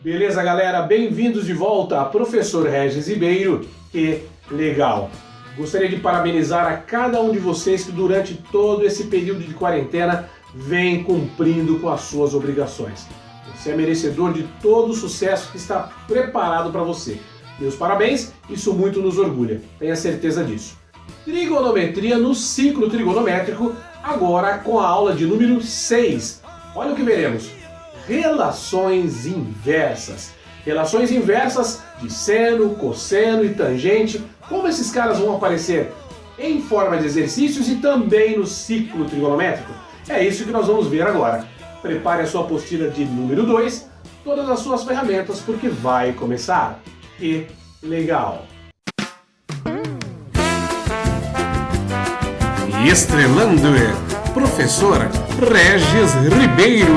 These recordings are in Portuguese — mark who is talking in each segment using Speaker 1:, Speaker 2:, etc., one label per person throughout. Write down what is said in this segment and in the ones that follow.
Speaker 1: Beleza, galera? Bem-vindos de volta a Professor Regis Ribeiro. Que legal! Gostaria de parabenizar a cada um de vocês que durante todo esse período de quarentena vem cumprindo com as suas obrigações. Você é merecedor de todo o sucesso que está preparado para você. Meus parabéns, isso muito nos orgulha, tenha certeza disso. Trigonometria no ciclo trigonométrico, agora com a aula de número 6. Olha o que veremos. Relações inversas. Relações inversas de seno, cosseno e tangente, como esses caras vão aparecer em forma de exercícios e também no ciclo trigonométrico. É isso que nós vamos ver agora. Prepare a sua apostila de número 2, todas as suas ferramentas, porque vai começar. Que legal!
Speaker 2: Estrelando Professor Regis Ribeiro.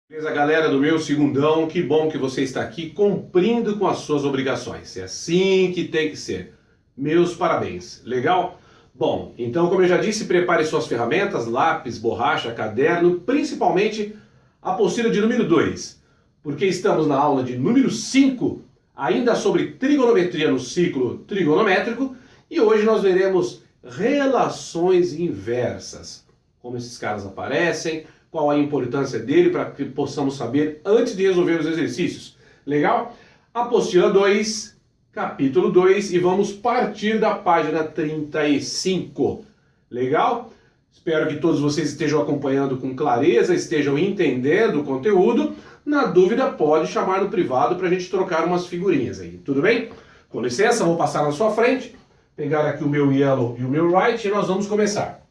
Speaker 1: Beleza, galera do meu segundão, que bom que você está aqui cumprindo com as suas obrigações. É assim que tem que ser. Meus parabéns. Legal? Bom, então como eu já disse, prepare suas ferramentas, lápis, borracha, caderno, principalmente a apostila de número 2, porque estamos na aula de número 5, ainda sobre trigonometria no ciclo trigonométrico, e hoje nós veremos relações inversas. Como esses caras aparecem, qual a importância dele para que possamos saber antes de resolver os exercícios. Legal? Apostila 2, capítulo 2, e vamos partir da página 35. Legal? Espero que todos vocês estejam acompanhando com clareza, estejam entendendo o conteúdo. Na dúvida, pode chamar no privado para a gente trocar umas figurinhas aí. Tudo bem? Com licença, vou passar na sua frente, pegar aqui o meu yellow e o meu right e nós vamos começar.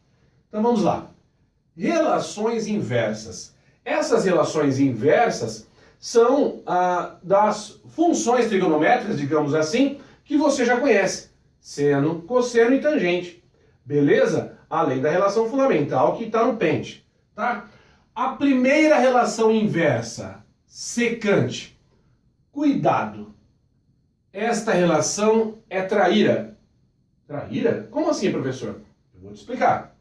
Speaker 1: Então vamos lá. Relações inversas. Essas relações inversas são das funções trigonométricas, digamos assim, que você já conhece. Seno, cosseno e tangente. Beleza? Além da relação fundamental que está no pente. Tá? A primeira relação inversa, secante. Cuidado. Esta relação é traíra. Traíra? Como assim, professor? Eu vou te explicar.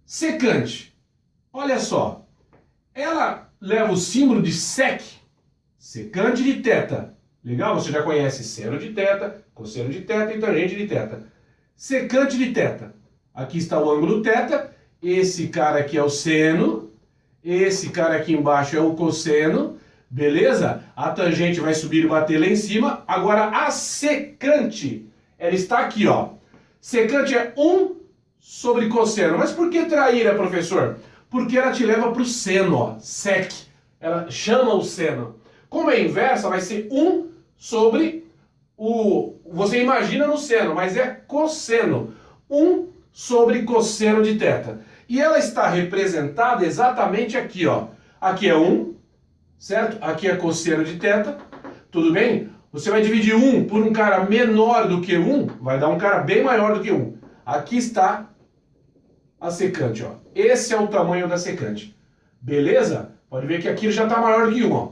Speaker 1: Secante. Olha só. Ela leva o símbolo de sec, secante de θ. Legal? Você já conhece seno de θ, cosseno de θ e tangente de θ. Secante de θ. Aqui está o ângulo θ. Esse cara aqui é o seno. Esse cara aqui embaixo é o cosseno. Beleza? A tangente vai subir e bater lá em cima. Agora a secante, ela está aqui, ó. Secante é 1 sobre cosseno. Mas por que traíra, professor? Porque ela te leva para o seno, ó, sec. Ela chama o seno. Como é inversa, vai ser 1 sobre o... Você imagina no seno, mas é cosseno. 1 sobre cosseno de θ. E ela está representada exatamente aqui, ó. Aqui é 1, certo? Aqui é cosseno de θ. Tudo bem? Você vai dividir 1 por um cara menor do que 1, vai dar um cara bem maior do que 1. Aqui está a secante, ó. Esse é o tamanho da secante. Beleza? Pode ver que aqui já está maior do que 1, ó.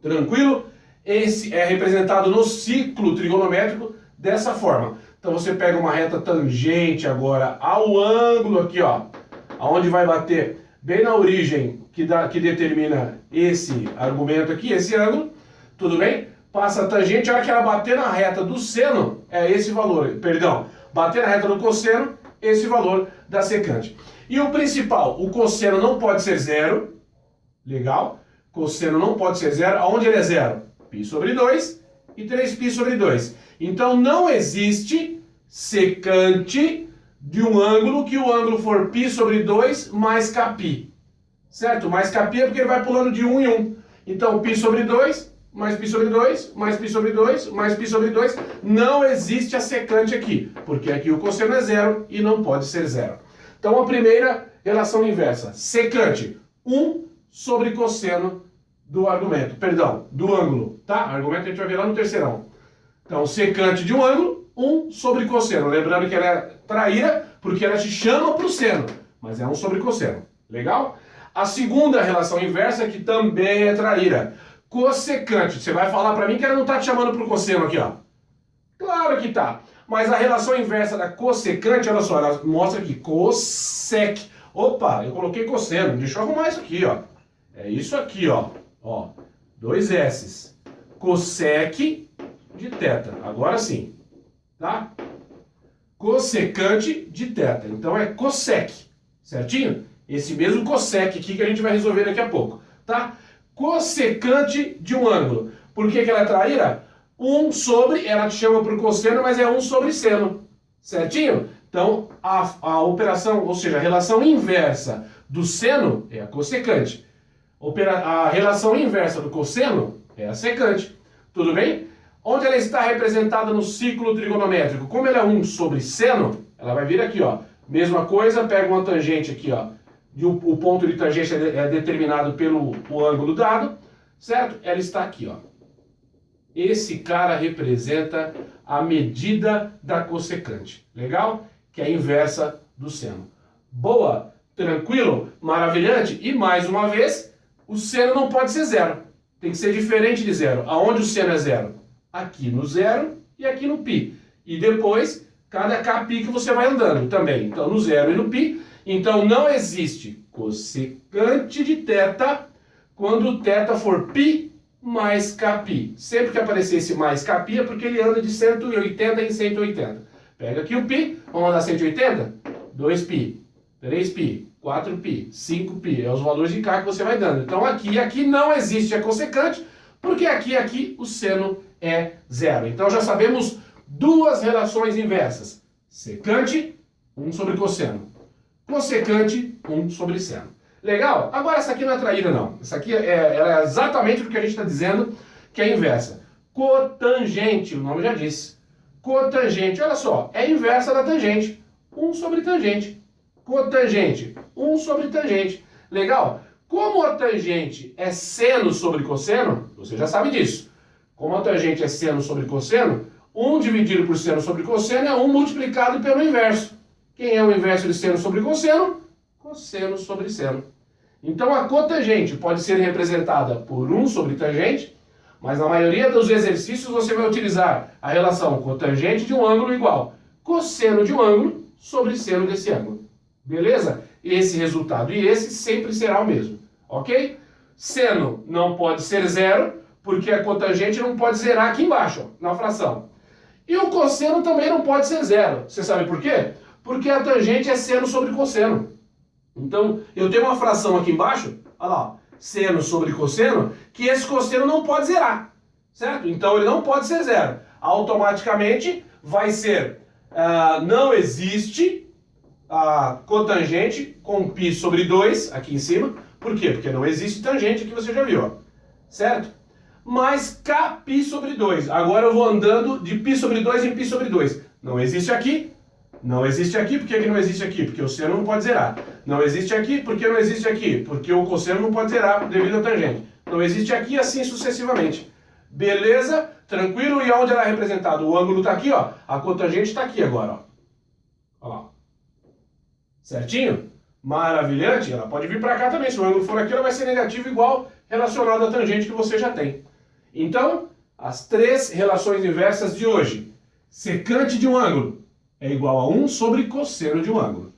Speaker 1: Tranquilo? Esse é representado no ciclo trigonométrico dessa forma. Então você pega uma reta tangente agora ao ângulo aqui, ó. Aonde vai bater bem na origem que determina esse argumento aqui, esse ângulo. Tudo bem? Passa a tangente, a hora que ela bater na reta do seno, é esse valor. Perdão, bater na reta do cosseno, esse valor da secante. E o principal, o cosseno não pode ser zero. Legal? Cosseno não pode ser zero. Aonde ele é zero? Π sobre 2 e 3π sobre 2. Então não existe secante de um ângulo que o ângulo for π sobre 2 mais kπ. Certo? Mais kπ é porque ele vai pulando de 1 em 1. Então π sobre 2, mais π sobre 2, mais π sobre 2, mais π sobre 2. Não existe a secante aqui, porque aqui o cosseno é zero e não pode ser zero. Então a primeira relação inversa, secante, 1 sobre cosseno do argumento, perdão, do ângulo, tá? Argumento a gente vai ver lá no terceirão. Então secante de um ângulo, 1 sobre cosseno. Lembrando que ela é traíra porque ela te chama para o seno, mas é 1 sobre cosseno. Legal? A segunda relação inversa que também é traíra, cossecante. Você vai falar para mim que ela não está te chamando para o cosseno aqui, ó. Claro que tá. Mas a relação inversa da cossecante, olha só, ela mostra aqui, cossec. Opa, eu coloquei cosseno. Deixa eu arrumar isso aqui, ó. É isso aqui, ó. Ó, 2 S's. Cossec de θ. Agora sim, tá? Cossecante de θ. Então é cossec, certinho? Esse mesmo cossec aqui que a gente vai resolver daqui a pouco, tá? Cossecante de um ângulo. Por que ela é traíra? 1 sobre, ela te chama para o cosseno, mas é 1 sobre seno, certinho? Então, a operação, ou seja, a relação inversa do seno é a cossecante. A relação inversa do cosseno é a secante. Tudo bem? Onde ela está representada no ciclo trigonométrico? Como ela é 1 sobre seno, ela vai vir aqui, ó. Mesma coisa, pega uma tangente aqui, ó. E o ponto de tangência é determinado pelo ângulo dado, certo? Ela está aqui, ó. Esse cara representa a medida da cossecante. Legal? Que é a inversa do seno. Boa? Tranquilo? Maravilhante? E mais uma vez, o seno não pode ser zero. Tem que ser diferente de zero. Aonde o seno é zero? Aqui no zero e aqui no π. E depois, cada kπ que você vai andando também. Então, no zero e no π. Então, não existe cossecante de θ quando θ for π mais kπ. Sempre que aparecer esse mais kπ é porque ele anda de 180 em 180. Pega aqui o π, vamos andar 180? 2π, 3π, 4π, 5π. É os valores de k que você vai dando. Então aqui não existe a cossecante, porque aqui o seno é zero. Então já sabemos duas relações inversas. Secante, 1 sobre cosseno. Cossecante, 1 sobre seno. Legal? Agora essa aqui não é traíra não. Essa aqui ela é exatamente o que a gente está dizendo que é inversa. Cotangente, o nome já disse. Cotangente, olha só, é inversa da tangente. 1 sobre tangente. Cotangente, 1 sobre tangente. Legal? Como a tangente é seno sobre cosseno, você já sabe disso. Como a tangente é seno sobre cosseno, 1 dividido por seno sobre cosseno é 1 multiplicado pelo inverso. Quem é o inverso de seno sobre cosseno? Cosseno sobre seno. Então a cotangente pode ser representada por 1 sobre tangente, mas na maioria dos exercícios você vai utilizar a relação cotangente de um ângulo igual cosseno de um ângulo sobre seno desse ângulo. Beleza? Esse resultado e esse sempre será o mesmo. Ok? Seno não pode ser zero, porque a cotangente não pode zerar aqui embaixo, ó, na fração. E o cosseno também não pode ser zero. Você sabe por quê? Porque a tangente é seno sobre cosseno. Então, eu tenho uma fração aqui embaixo, olha lá, ó, seno sobre cosseno, que esse cosseno não pode zerar, certo? Então, ele não pode ser zero. Automaticamente, vai ser, não existe a cotangente com π sobre 2, aqui em cima. Por quê? Porque não existe tangente, aqui você já viu, ó, certo? Mais kπ sobre 2. Agora eu vou andando de π sobre 2 em π sobre 2. Não existe aqui. Não existe aqui, por que não existe aqui? Porque o seno não pode zerar. Não existe aqui, por que não existe aqui? Porque o cosseno não pode zerar devido à tangente. Não existe aqui, assim sucessivamente. Beleza? Tranquilo? E onde ela é representada? O ângulo está aqui, ó. A cotangente está aqui agora, ó. Olha lá. Certinho? Maravilhante. Ela pode vir para cá também. Se o ângulo for aqui, ela vai ser negativo igual relacionado à tangente que você já tem. Então, as três relações inversas de hoje. Secante de um ângulo é igual a 1 sobre cosseno de um ângulo.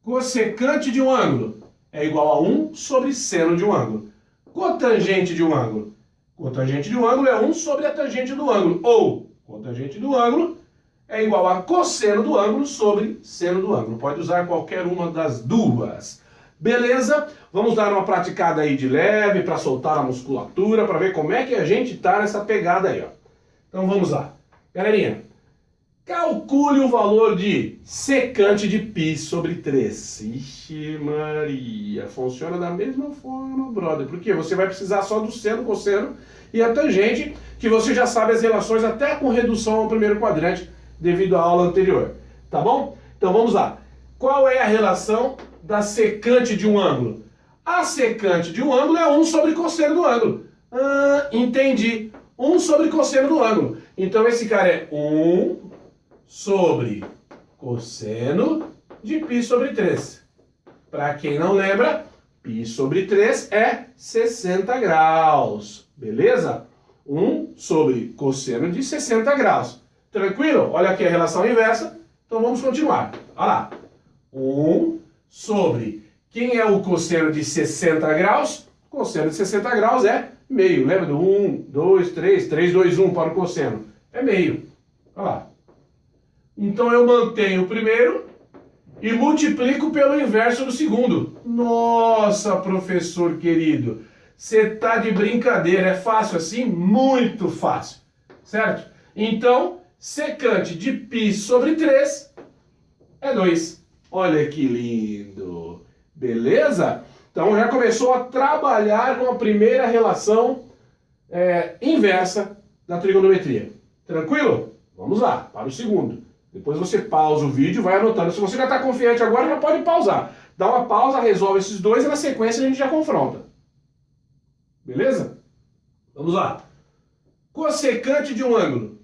Speaker 1: Cossecante de um ângulo é igual a 1 sobre seno de um ângulo. Cotangente de um ângulo. Cotangente de um ângulo é 1 sobre a tangente do ângulo. Ou, cotangente do ângulo é igual a cosseno do ângulo sobre seno do ângulo. Pode usar qualquer uma das duas. Beleza? Vamos dar uma praticada aí de leve para soltar a musculatura, para ver como é que a gente tá nessa pegada aí, ó. Então vamos lá. Galerinha, calcule o valor de secante de π sobre 3. Ixi Maria, funciona da mesma forma, brother. Porque você vai precisar só do seno, cosseno e a tangente, que você já sabe as relações até com redução ao primeiro quadrante, devido à aula anterior. Tá bom? Então vamos lá. Qual é a relação da secante de um ângulo? A secante de um ângulo é 1 sobre cosseno do ângulo. Ah, entendi. 1 sobre cosseno do ângulo. Então esse cara é 1 sobre cosseno de π sobre 3. Para quem não lembra, π sobre 3 é 60 graus. Beleza? 1 sobre cosseno de 60 graus. Tranquilo? Olha aqui a relação inversa. Então vamos continuar. Olha lá. 1 sobre Quem é o cosseno de 60 graus? Cosseno de 60 graus é meio. Lembra do 1, 2, 3, 3, 2, 1 para o cosseno? É meio. Olha lá. Então eu mantenho o primeiro e multiplico pelo inverso do segundo. Nossa, professor querido, você tá de brincadeira. É fácil assim? Muito fácil. Certo? Então, secante de π sobre 3 é 2. Olha que lindo. Beleza? Então já começou a trabalhar com a primeira relação inversa da trigonometria. Tranquilo? Vamos lá, para o segundo. Depois você pausa o vídeo e vai anotando. Se você já está confiante agora, já pode pausar. Dá uma pausa, resolve esses dois e na sequência a gente já confronta. Beleza? Vamos lá. Cossecante de um ângulo.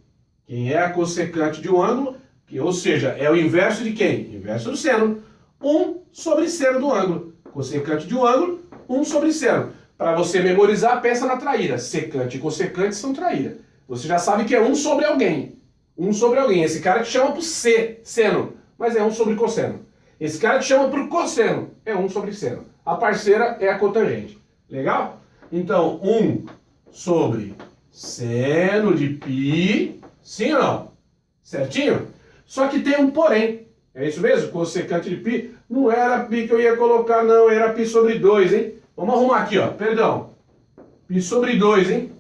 Speaker 1: Quem é a cossecante de um ângulo? Ou seja, é o inverso de quem? Inverso do seno. 1 sobre seno do ângulo. Cossecante de um ângulo, 1 sobre seno. Para você memorizar, pensa na traíra. Secante e cossecante são traíra. Você já sabe que é 1 sobre alguém. 1 sobre alguém. Esse cara te chama para o seno, mas é 1 sobre cosseno. Esse cara te chama para o cosseno, é 1 sobre seno. A parceira é a cotangente. Legal? Então, 1 sobre seno de π. Sim ou não? Certinho? Só que tem um porém. É isso mesmo? Cossecante de π. Não era π que eu ia colocar, não. Era π sobre 2, hein? Vamos arrumar aqui, ó. Perdão. π sobre 2, hein?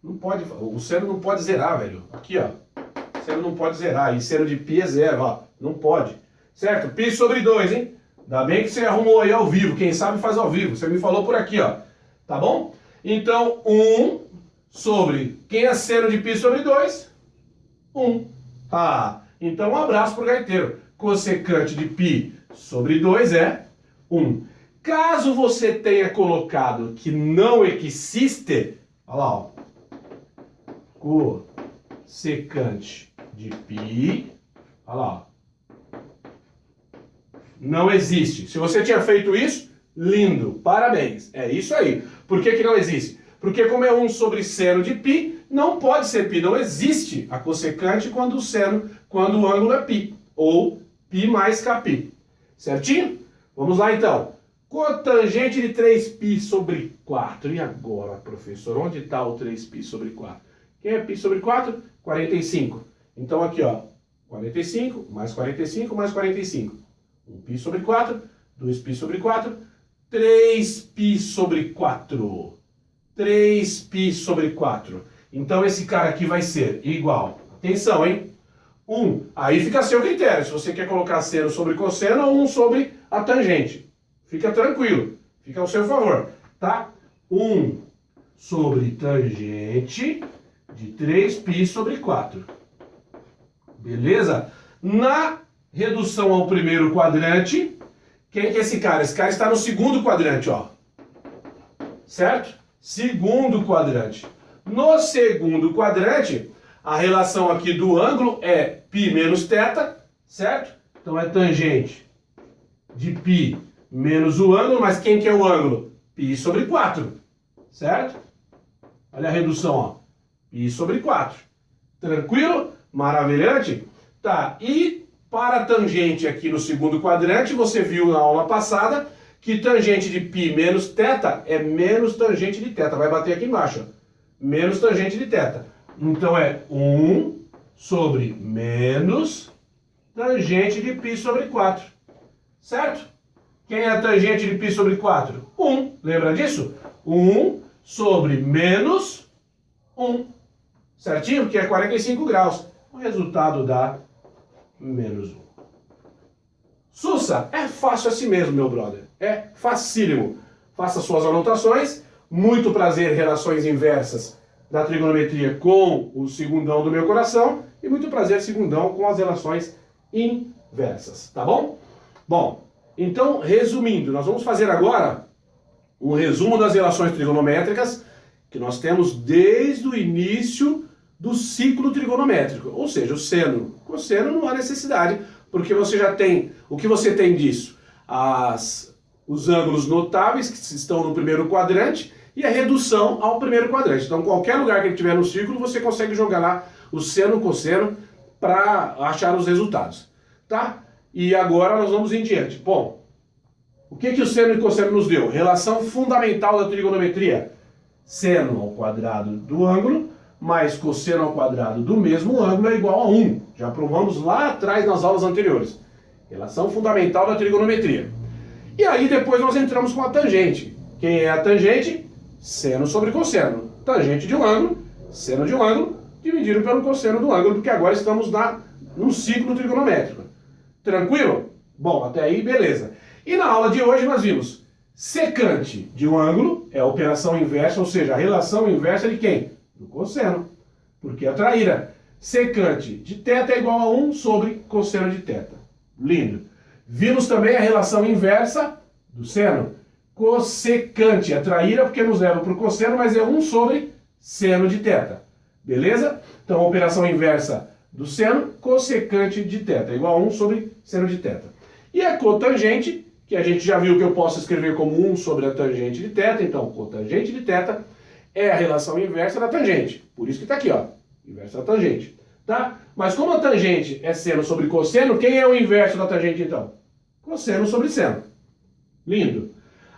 Speaker 1: Não pode... O seno não pode zerar, velho. Aqui, ó. O seno não pode zerar. E seno de π é 0, ó. Não pode. Certo? π sobre 2, hein? Ainda bem que você arrumou aí ao vivo. Quem sabe faz ao vivo. Você me falou por aqui, ó. Tá bom? Então, 1 sobre... Quem é seno de π sobre 2? 1. Ah, então um abraço pro gaiteiro. Cossecante de π sobre 2 é 1. Caso você tenha colocado que não existe, olha lá, ó. Cossecante de π, olha lá, ó. Não existe. Se você tinha feito isso, lindo, parabéns. É isso aí. Por que que não existe? Porque como é 1 sobre seno de π, não pode ser π. Não existe a cossecante quando o ângulo é π. Ou π mais kπ. Certinho? Vamos lá então. Cotangente de 3π sobre 4. E agora, professor? Onde está o 3π sobre 4? Quem é π sobre 4? 45. Então aqui, ó. 45 mais 45 mais 45. 1π sobre 4. 2π sobre 4. 3π sobre 4. 3π sobre 4. Então esse cara aqui vai ser igual. Atenção, hein? 1. Aí fica a seu critério. Se você quer colocar seno sobre cosseno ou 1 sobre a tangente. Fica tranquilo. Fica ao seu favor. Tá? 1 sobre tangente de 3π sobre 4. Beleza? Na redução ao primeiro quadrante, quem que é esse cara? Esse cara está no segundo quadrante, ó. Certo? Segundo quadrante. No segundo quadrante, a relação aqui do ângulo é π menos θ, certo? Então é tangente de π menos o ângulo, mas quem que é o ângulo? π sobre 4, certo? Olha a redução, ó. π sobre 4. Tranquilo? Maravilhante? Tá, e para a tangente aqui no segundo quadrante, você viu na aula passada que tangente de π menos θ é menos tangente de θ. Vai bater aqui embaixo, ó. Menos tangente de θ. Então é 1 sobre menos tangente de π sobre 4. Certo? Quem é a tangente de π sobre 4? 1. Lembra disso? 1 sobre menos 1. Certinho? Porque é 45 graus. O resultado dá menos 1. Sussa, é fácil assim mesmo, meu brother. É facílimo. Faça suas anotações. Muito prazer, relações inversas da trigonometria com o segundão do meu coração. E muito prazer, segundão, com as relações inversas. Tá bom? Bom, então, resumindo, nós vamos fazer agora um resumo das relações trigonométricas que nós temos desde o início do ciclo trigonométrico. Ou seja, o seno. Cosseno não há necessidade, porque você já tem... O que você tem disso? Os ângulos notáveis que estão no primeiro quadrante e a redução ao primeiro quadrante. Então, qualquer lugar que ele tiver no círculo, você consegue jogar lá o seno, o cosseno, para achar os resultados. Tá? E agora nós vamos em diante. Bom, O que o seno e o cosseno nos deu? Relação fundamental da trigonometria. Seno ao quadrado do ângulo mais cosseno ao quadrado do mesmo ângulo é igual a 1. Já provamos lá atrás nas aulas anteriores. Relação fundamental da trigonometria. E aí depois nós entramos com a tangente. Quem é a tangente? Seno sobre cosseno. Tangente de um ângulo, seno de um ângulo, dividido pelo cosseno do ângulo, porque agora estamos num ciclo trigonométrico. Tranquilo? Bom, até aí beleza. E na aula de hoje nós vimos secante de um ângulo é a operação inversa, ou seja, a relação inversa de quem? Do cosseno, porque é a traíra. Secante de θ é igual a 1 sobre cosseno de θ. Lindo. Vimos também a relação inversa do seno. Cossecante, a traíra porque nos leva para o cosseno, mas é 1 sobre seno de θ. Beleza? Então a operação inversa do seno, cossecante de θ, é igual a 1 sobre seno de θ. E a cotangente, que a gente já viu que eu posso escrever como 1 sobre a tangente de θ, então cotangente de θ é a relação inversa da tangente. Por isso que está aqui, ó, inversa da tangente. Tá? Mas como a tangente é seno sobre cosseno, quem é o inverso da tangente então? Cosseno sobre seno. Lindo.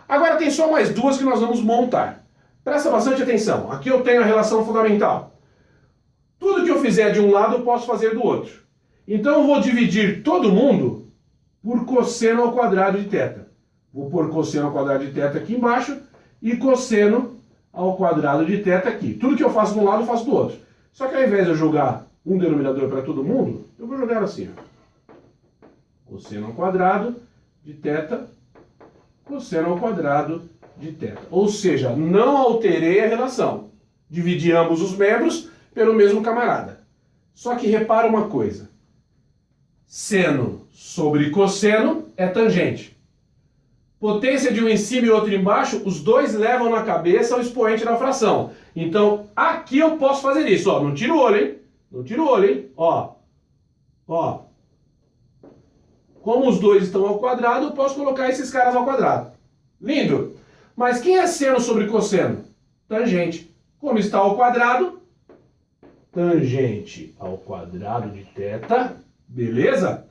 Speaker 1: Agora tem só mais duas que nós vamos montar. Presta bastante atenção. Aqui eu tenho a relação fundamental. Tudo que eu fizer de um lado eu posso fazer do outro. Então eu vou dividir todo mundo por cosseno ao quadrado de θ. Vou pôr cosseno ao quadrado de θ aqui embaixo e cosseno ao quadrado de θ aqui. Tudo que eu faço de um lado eu faço do outro. Só que ao invés de eu jogar um denominador para todo mundo, eu vou jogar assim. Ó. Cosseno ao quadrado de θ, cosseno ao quadrado de θ. Ou seja, não alterei a relação. Dividi ambos os membros pelo mesmo camarada. Só que repara uma coisa. Seno sobre cosseno é tangente. Potência de um em cima e outro embaixo, os dois levam na cabeça o expoente da fração. Então, aqui eu posso fazer isso. Ó, não tira o olho, hein? Não tira o olho, hein? Ó. Ó. Como os dois estão ao quadrado, eu posso colocar esses caras ao quadrado. Lindo. Mas quem é seno sobre cosseno? Tangente. Como está ao quadrado? Tangente ao quadrado de θ. Beleza?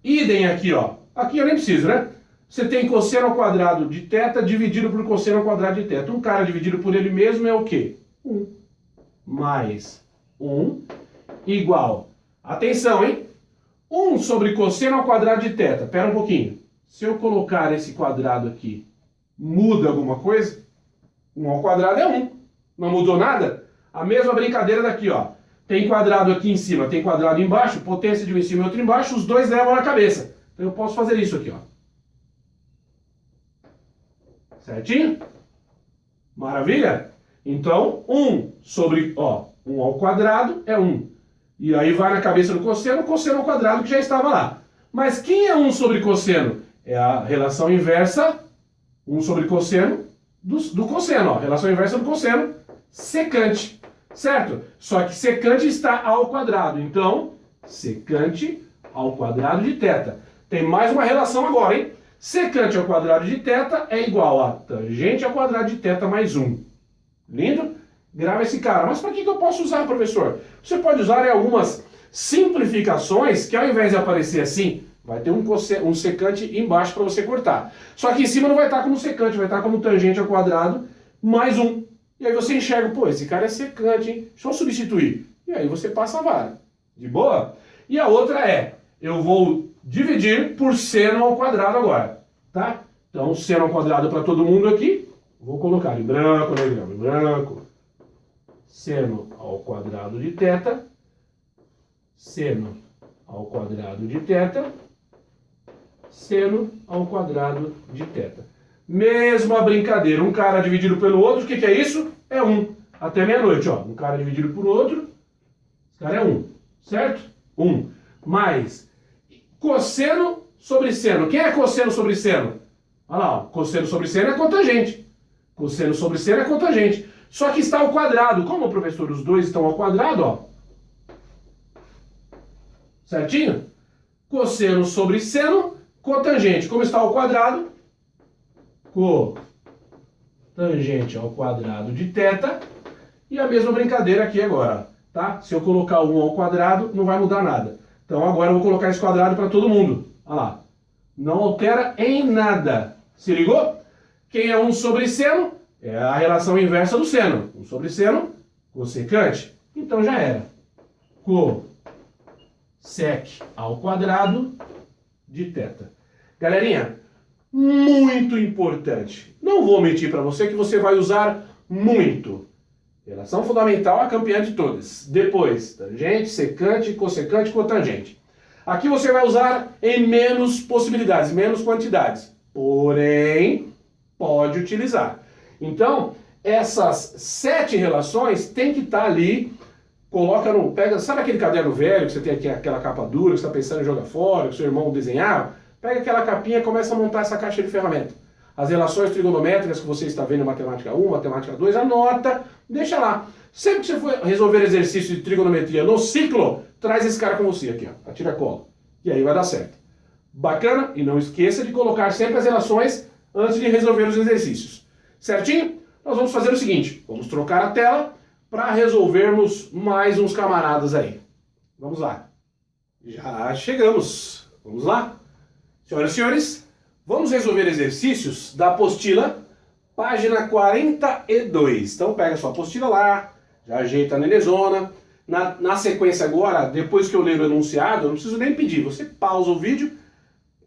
Speaker 1: Idem aqui, ó. Aqui eu nem preciso, né? Você tem cosseno ao quadrado de θ dividido por cosseno ao quadrado de θ. Um cara dividido por ele mesmo é o quê? 1. Mais 1 igual. Atenção, hein? 1 sobre cosseno ao quadrado de θ. Pera um pouquinho. Se eu colocar esse quadrado aqui, muda alguma coisa? 1 ao quadrado é 1. Não mudou nada? A mesma brincadeira daqui, ó. Tem quadrado aqui em cima, tem quadrado embaixo, potência de um em cima e outro embaixo, os dois levam na cabeça. Então eu posso fazer isso aqui, ó. Certinho? Maravilha? Então, 1 sobre, ó, 1 ao quadrado é 1. E aí vai na cabeça do cosseno, cosseno ao quadrado que já estava lá. Mas quem é 1 sobre cosseno? É a relação inversa, 1 sobre cosseno do cosseno, ó. Relação inversa do cosseno, secante. Certo? Só que secante está ao quadrado. Então, secante ao quadrado de θ. Tem mais uma relação agora, hein? Secante ao quadrado de θ é igual a tangente ao quadrado de θ mais 1. Lindo? Grava esse cara. Mas para que eu posso usar, professor? Você pode usar algumas simplificações que ao invés de aparecer assim, vai ter um secante embaixo para você cortar. Só que em cima não vai estar como secante, vai estar como tangente ao quadrado mais 1. E aí você enxerga, pô, esse cara é secante, hein? Deixa eu substituir. E aí você passa a vara. De boa? E a outra é, eu vou dividir por seno ao quadrado agora. Tá? Então, seno ao quadrado para todo mundo aqui. Vou colocar em branco, né, em branco. Seno ao quadrado de θ. Seno ao quadrado de θ. Seno ao quadrado de θ. Mesma brincadeira, um cara dividido pelo outro, o que é isso? É 1. Até meia-noite, ó. Um cara dividido por outro, esse cara é 1, certo? 1. Mais cosseno sobre seno. Quem é cosseno sobre seno? Olha lá, ó. Cosseno sobre seno é cotangente. Cosseno sobre seno é cotangente. Só que está ao quadrado. Como, professor, os dois estão ao quadrado, ó. Certinho? Cosseno sobre seno, cotangente. Como está ao quadrado? Cotangente ao quadrado de θ. E a mesma brincadeira aqui agora, tá? Se eu colocar 1 ao quadrado, não vai mudar nada. Então agora eu vou colocar esse quadrado para todo mundo. Olha lá. Não altera em nada. Se ligou? Quem é 1 sobre seno? É a relação inversa do seno. 1 sobre seno, cossecante. Então já era. Cossec ao quadrado de θ. Galerinha, muito importante. Não vou mentir para você que você vai usar muito. Relação fundamental, a campeã de todas. Depois, tangente, secante, cossecante, cotangente. Aqui você vai usar em menos possibilidades, menos quantidades. Porém, pode utilizar. Então, essas 7 relações tem que estar ali. Pega, sabe aquele caderno velho que você tem aqui, aquela capa dura, que você está pensando em jogar fora, que seu irmão desenhava? Pega aquela capinha e começa a montar essa caixa de ferramenta. As relações trigonométricas que você está vendo em Matemática 1, Matemática 2, anota, deixa lá. Sempre que você for resolver exercício de trigonometria no ciclo, traz esse cara com você aqui, ó, a tira-cola. E aí vai dar certo. Bacana? E não esqueça de colocar sempre as relações antes de resolver os exercícios. Certinho? Nós vamos fazer o seguinte, vamos trocar a tela para resolvermos mais uns camaradas aí. Vamos lá. Já chegamos. Vamos lá. Senhoras e senhores, vamos resolver exercícios da apostila, página 42. Então pega a sua apostila lá, já ajeita a nenezona. Na sequência agora, depois que eu ler o enunciado, eu não preciso nem pedir. Você pausa o vídeo,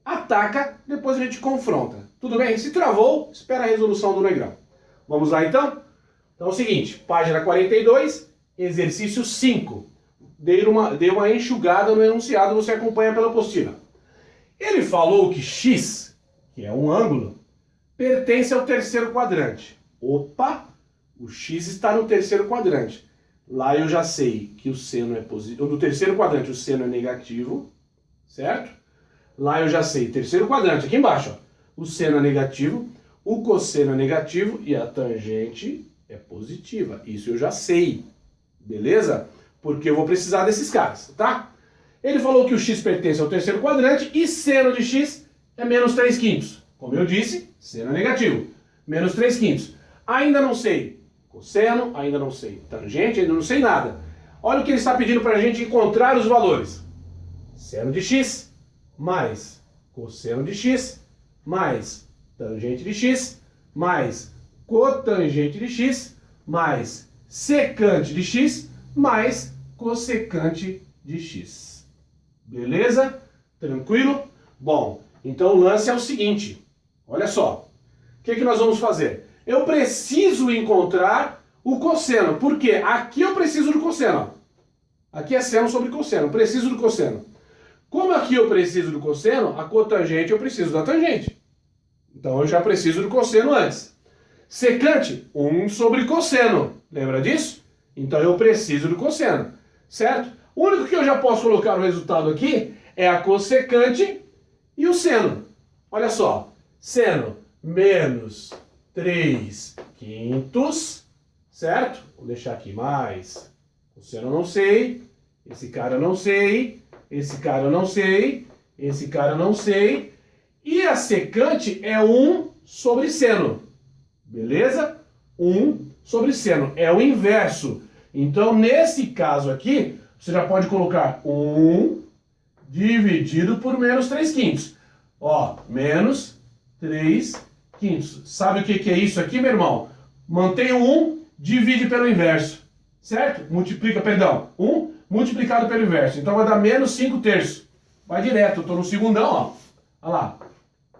Speaker 1: ataca, depois a gente confronta. Tudo bem? Se travou, espera a resolução do negrão. Vamos lá então? Então é o seguinte, página 42, exercício 5. Dei uma enxugada no enunciado, você acompanha pela apostila. Ele falou que x, que é um ângulo, pertence ao terceiro quadrante. Opa, o x está no terceiro quadrante. Lá eu já sei que o seno é positivo. No terceiro quadrante o seno é negativo, certo? Lá eu já sei, terceiro quadrante, aqui embaixo, ó, o seno é negativo, o cosseno é negativo e a tangente é positiva. Isso eu já sei, beleza? Porque eu vou precisar desses caras, tá? Ele falou que o x pertence ao terceiro quadrante e seno de x é menos 3/5. Como eu disse, seno é negativo. Menos 3/5. Ainda não sei cosseno, ainda não sei tangente, ainda não sei nada. Olha o que ele está pedindo para a gente encontrar os valores. Seno de x mais cosseno de x mais tangente de x mais cotangente de x mais secante de x mais cossecante de x. Beleza? Tranquilo? Bom, então o lance é o seguinte. Olha só. O que nós vamos fazer? Eu preciso encontrar o cosseno. Por quê? Aqui eu preciso do cosseno. Aqui é seno sobre cosseno. Eu preciso do cosseno. Como aqui eu preciso do cosseno, a cotangente eu preciso da tangente. Então eu já preciso do cosseno antes. Secante, 1 sobre cosseno. Lembra disso? Então eu preciso do cosseno. Certo? O único que eu já posso colocar o resultado aqui é a cossecante e o seno. Olha só. Seno menos 3/5, certo? Vou deixar aqui mais. Cosseno eu não sei. Esse cara eu não sei. Esse cara eu não sei. Esse cara eu não sei. E a secante é 1 sobre seno. Beleza? 1 sobre seno. É o inverso. Então, nesse caso aqui, você já pode colocar 1 dividido por menos 3/5. Ó, menos 3/5. Sabe o que é isso aqui, meu irmão? Mantém o 1, divide pelo inverso. Certo? Multiplica, perdão. 1 multiplicado pelo inverso. Então vai dar menos 5/3. Vai direto, eu estou no segundão, ó. Olha lá.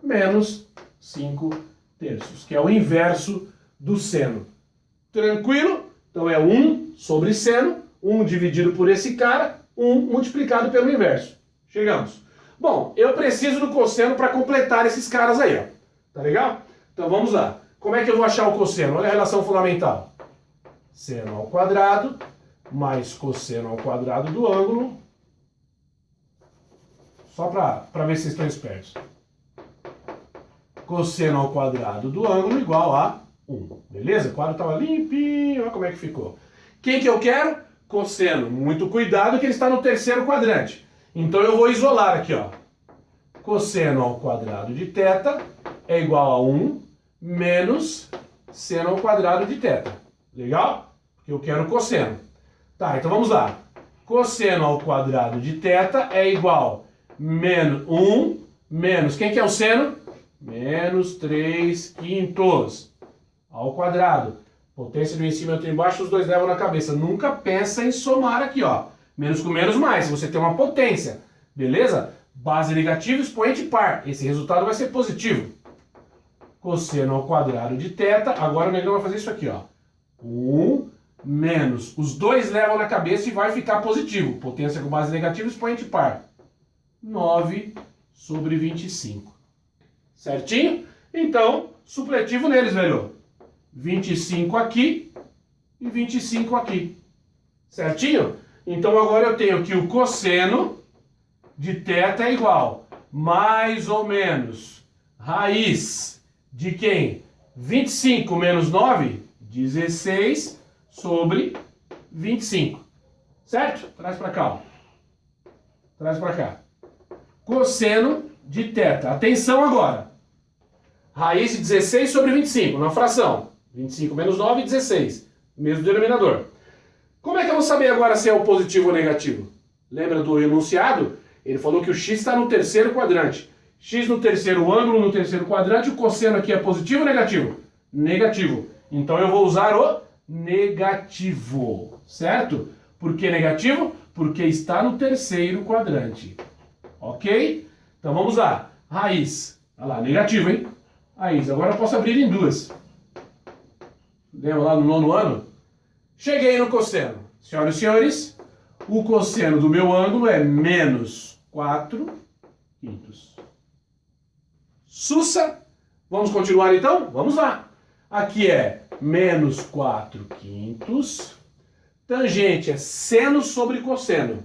Speaker 1: Menos 5/3, que é o inverso do seno. Tranquilo? Então é 1 sobre seno, 1 dividido por esse cara, 1 multiplicado pelo inverso. Chegamos. Bom, eu preciso do cosseno para completar esses caras aí, ó. Tá legal? Então vamos lá. Como é que eu vou achar o cosseno? Olha a relação fundamental. Seno ao quadrado mais cosseno ao quadrado do ângulo. Só para ver se vocês estão espertos. Cosseno ao quadrado do ângulo igual a 1. Beleza? O quadro estava limpinho. Olha como é que ficou. Quem que eu quero? Cosseno. Muito cuidado que ele está no terceiro quadrante. Então eu vou isolar aqui, ó. Cosseno ao quadrado de θ é igual a 1 menos seno ao quadrado de θ. Legal? Porque eu quero cosseno. Tá, então vamos lá. Cosseno ao quadrado de θ é igual a menos 1 menos... Quem que é o seno? menos 3 quintos ao quadrado. Potência de um em cima e outro embaixo, os dois levam na cabeça. Nunca pensa em somar aqui, ó. Menos com menos mais, se você tem uma potência. Beleza? Base negativa, expoente par. Esse resultado vai ser positivo. Cosseno ao quadrado de θ. Agora o negão vai fazer isso aqui, ó. 1 menos. Os dois levam na cabeça e vai ficar positivo. Potência com base negativa, expoente par. 9 sobre 25. Certinho? Então, supletivo neles, velho. 25 aqui e 25 aqui. Certinho? Então agora eu tenho que o cosseno de θ é igual, mais ou menos, raiz de quem? 25 menos 9? 16 sobre 25. Certo? Traz para cá, ó. Traz para cá. Cosseno de θ. Atenção agora. Raiz de 16 sobre 25, na fração. 25 menos 9, 16. Mesmo denominador. Como é que eu vou saber agora se é o positivo ou negativo? Lembra do enunciado? Ele falou que o x está no terceiro quadrante. X no terceiro ângulo, no terceiro quadrante. O cosseno aqui é positivo ou negativo? Negativo. Então eu vou usar o negativo. Certo? Por que negativo? Porque está no terceiro quadrante. Ok? Então vamos lá. Raiz. Olha lá, negativo, hein? Raiz. Agora eu posso abrir em duas. Lembra lá no nono ano? Cheguei no cosseno. Senhoras e senhores, o cosseno do meu ângulo é menos 4 quintos. Sussa. Vamos continuar então? Vamos lá. Aqui é menos 4 quintos. Tangente é seno sobre cosseno.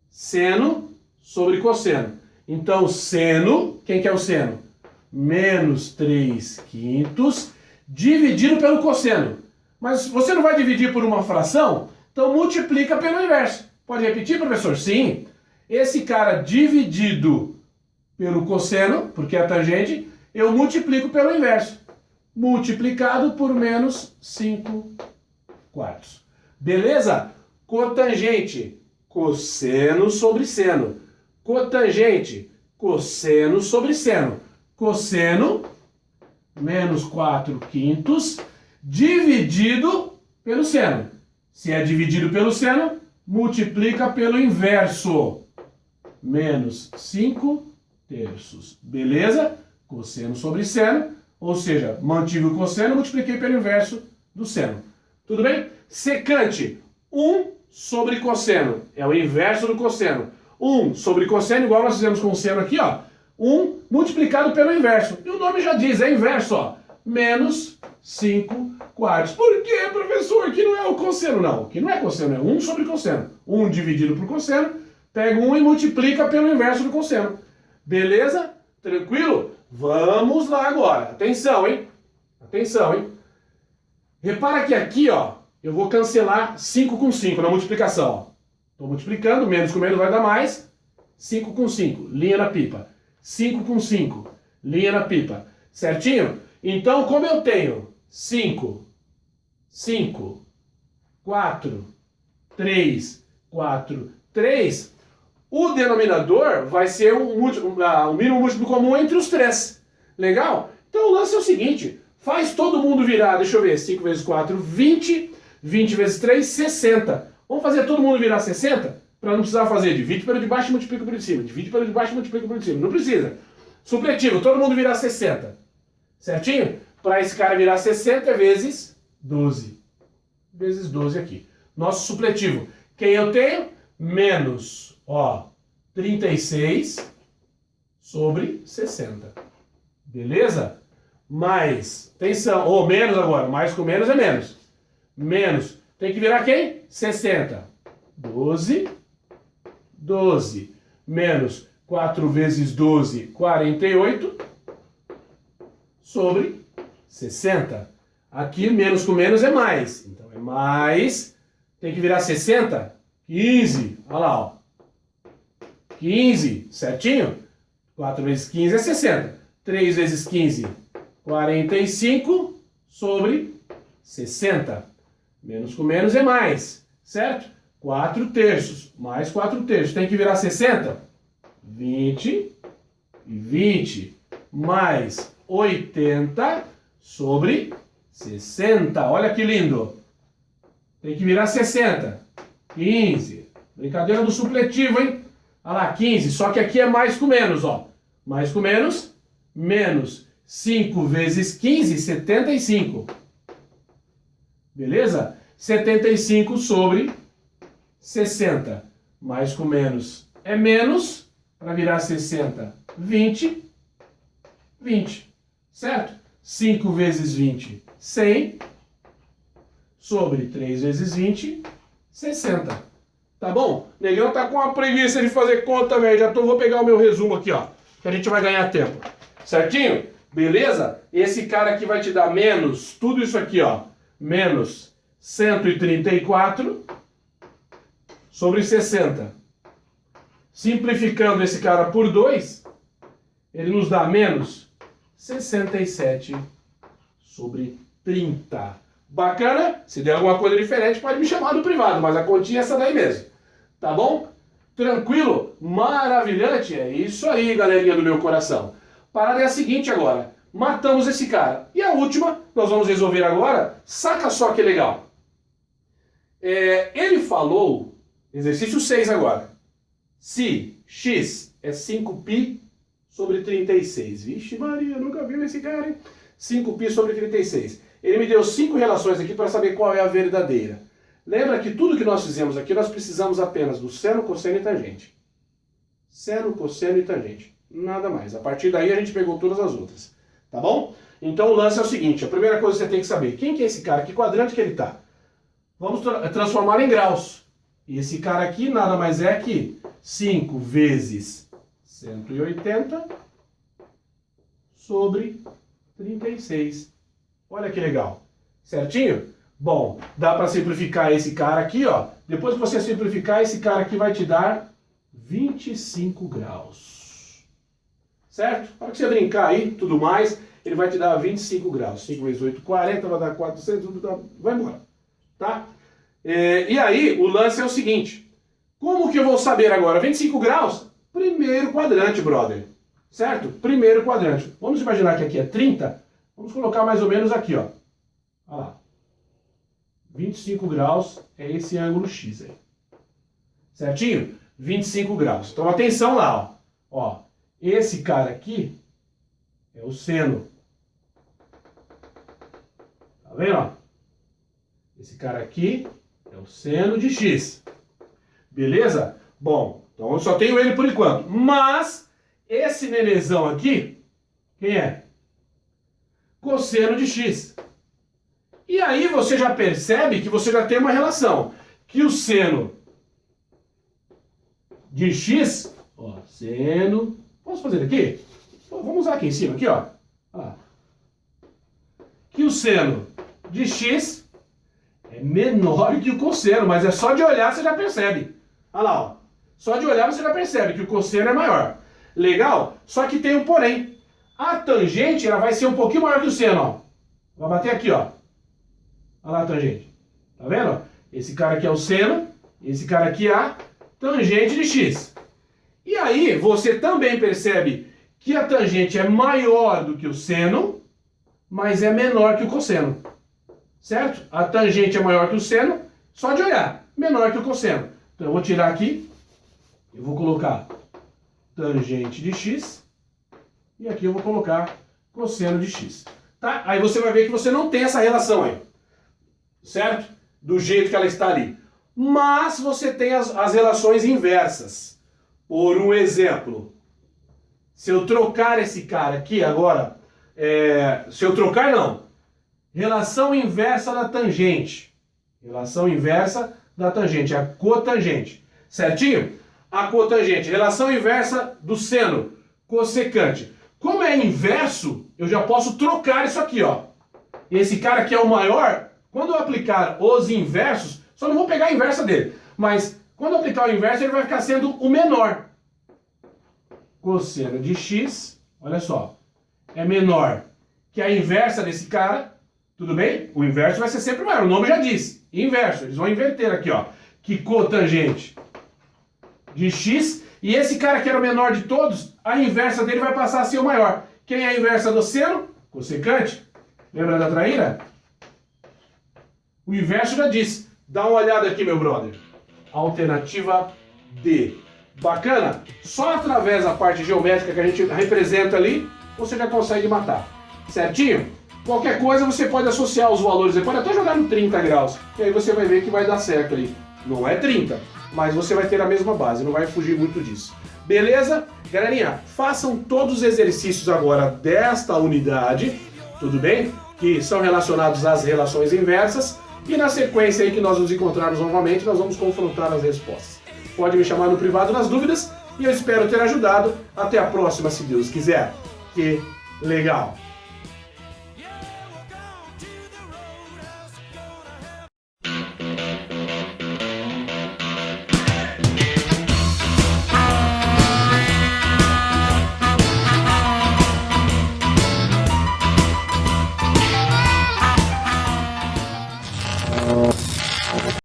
Speaker 1: Seno sobre cosseno. Então, seno, quem que é o seno? Menos 3 quintos, dividido pelo cosseno. Mas você não vai dividir por uma fração? Então multiplica pelo inverso. Pode repetir, professor? Sim. Esse cara dividido pelo cosseno, porque é a tangente, eu multiplico pelo inverso. Multiplicado por menos 5 quartos. Beleza? Cotangente, cosseno sobre seno. Cotangente, cosseno sobre seno. Cosseno, menos 4 quintos, dividido pelo seno. Se é dividido pelo seno, multiplica pelo inverso. Menos 5 terços. Beleza? Cosseno sobre seno, ou seja, mantive o cosseno, multipliquei pelo inverso do seno. Tudo bem? Secante, 1 sobre cosseno. É o inverso do cosseno. 1 sobre cosseno, igual nós fizemos com o seno aqui, ó. 1 multiplicado pelo inverso. E o nome já diz, é inverso, ó. Menos 5 quartos. Por que, professor? Que não é o cosseno. Não, que não é cosseno, é 1 sobre cosseno. 1 dividido por cosseno, pega 1 e multiplica pelo inverso do cosseno. Beleza? Tranquilo? Vamos lá agora. Atenção, hein? Atenção, hein? Repara que aqui, ó, eu vou cancelar 5 com 5 na multiplicação. Estou multiplicando, menos com menos vai dar mais. 5 com 5, linha na pipa. 5 com 5, linha na pipa. Certinho? Então, como eu tenho 5, 4, 3, 4, 3, o denominador vai ser o mínimo múltiplo comum entre os três. Legal? Então o lance é o seguinte, faz todo mundo virar, deixa eu ver, 5 vezes 4, 20, 20 vezes 3, 60. Vamos fazer todo mundo virar 60? Para não precisar fazer divide pelo de baixo e multiplica pelo de cima. Divide pelo de baixo e multiplica pelo de cima. Não precisa. Supletivo, todo mundo virar 60. Certinho? Para esse cara virar 60 é vezes 12. Vezes 12 aqui. Nosso supletivo. Quem eu tenho? Menos, ó, 36 sobre 60. Beleza? Mais, atenção, ou menos agora. Mais com menos é menos. Menos. Tem que virar quem? 60. 12. 12 menos 4 vezes 12, 48, sobre 60. Aqui, menos com menos é mais. Então, é mais. Tem que virar 60. 15. Olha lá, ó. 15. Certinho? 4 vezes 15 é 60. 3 vezes 15, 45, sobre 60. Menos com menos é mais. Certo? 4 terços, mais 4 terços. Tem que virar 60? 20 e 20. mais 80 sobre 60. Olha que lindo. Tem que virar 60. 15. Brincadeira do supletivo, hein? Olha lá, 15. Só que aqui é mais com menos, ó. Mais com menos. Menos 5 vezes 15, 75. Beleza? 75 sobre 60. Mais com menos é menos. Para virar 60, 20. 20. Certo? 5 vezes 20, 100. Sobre 3 vezes 20, 60. Tá bom? Negão tá com uma preguiça de fazer conta, velho. Vou pegar o meu resumo aqui, ó. Que a gente vai ganhar tempo. Certinho? Beleza? Esse cara aqui vai te dar menos, tudo isso aqui, ó. Menos 134 sobre 60. Simplificando esse cara por 2, ele nos dá menos 67 sobre 30. Bacana? Se der alguma coisa diferente, pode me chamar no privado, mas a continha é essa daí mesmo. Tá bom? Tranquilo? Maravilhante? É isso aí, galerinha do meu coração. Parada é a seguinte agora. Matamos esse cara. E a última, nós vamos resolver agora. Saca só que legal. Ele falou, exercício 6 agora. Se x é 5π sobre 36. Vixe Maria, nunca viu esse cara, hein? 5π sobre 36. Ele me deu 5 relações aqui para saber qual é a verdadeira. Lembra que tudo que nós fizemos aqui, nós precisamos apenas do seno, cosseno e tangente. Seno, cosseno e tangente. Nada mais. A partir daí a gente pegou todas as outras. Tá bom? Então o lance é o seguinte, a primeira coisa que você tem que saber, quem que é esse cara? Que quadrante que ele está? Vamos transformar em graus. E esse cara aqui nada mais é que 5 vezes 180 sobre 36. Olha que legal. Certinho? Bom, dá para simplificar esse cara aqui, ó. Depois que você simplificar, esse cara aqui vai te dar 25 graus. Certo? Para que você brincar aí, tudo mais, ele vai te dar 25 graus. 5 vezes 8, 40, vai dar 400, vai embora. Tá? E aí, o lance é o seguinte. Como que eu vou saber agora? 25 graus? Primeiro quadrante, brother. Certo? Primeiro quadrante. Vamos imaginar que aqui é 30. Vamos colocar mais ou menos aqui, ó. Olha lá. 25 graus é esse ângulo X aí. Certinho? 25 graus. Então atenção lá, ó. Ó, esse cara aqui é o seno. Tá vendo, ó? Esse cara aqui é o seno de X. Beleza? Bom, então eu só tenho ele por enquanto. Mas esse nenezão aqui, quem é? Cosseno de X. E aí você já percebe que você já tem uma relação. Que o seno de X, ó, seno... Posso fazer aqui? Vamos usar aqui em cima, aqui, ó. Que o seno de X é menor que o cosseno, mas é só de olhar você já percebe. Olha lá, ó. Só de olhar você já percebe que o cosseno é maior. Legal? Só que tem um porém. A tangente ela vai ser um pouquinho maior que o seno, ó. Vai bater aqui, ó. Olha lá a tangente. Tá vendo? Esse cara aqui é o seno, esse cara aqui é a tangente de X. E aí você também percebe que a tangente é maior do que o seno, mas é menor que o cosseno. Certo? A tangente é maior que o seno, só de olhar, menor que o cosseno. Então eu vou tirar aqui, eu vou colocar tangente de X, e aqui eu vou colocar cosseno de X. Tá? Aí você vai ver que você não tem essa relação aí. Certo? Do jeito que ela está ali. Mas você tem as relações inversas. Por um exemplo, se eu trocar esse cara aqui agora, se eu trocar não, relação inversa da tangente. Relação inversa da tangente, a cotangente. Certinho? A cotangente, relação inversa do seno, cossecante. Como é inverso, eu já posso trocar isso aqui, ó. Esse cara aqui é o maior, quando eu aplicar os inversos, só não vou pegar a inversa dele, mas quando eu aplicar o inverso, ele vai ficar sendo o menor. Cosseno de X, olha só, é menor que a inversa desse cara, tudo bem? O inverso vai ser sempre maior, o nome já diz, inverso, eles vão inverter aqui, ó, que cotangente de X, e esse cara que era o menor de todos, a inversa dele vai passar a ser o maior, Quem é a inversa do seno? Cossecante. Lembra da traíra? O inverso já disse. Dá uma olhada aqui, meu brother. Alternativa D. Bacana? Só através da parte geométrica que a gente representa ali, você já consegue matar. Certinho? Qualquer coisa você pode associar os valores. Você pode até jogar no 30 graus. E aí você vai ver que vai dar certo ali. Não é 30, mas você vai ter a mesma base. Não vai fugir muito disso. Beleza? Galerinha, façam todos os exercícios agora desta unidade. Tudo bem? Que são relacionados às relações inversas. E na sequência aí que nós nos encontrarmos novamente, nós vamos confrontar as respostas. Pode me chamar no privado nas dúvidas e eu espero ter ajudado. Até a próxima, se Deus quiser. Que legal!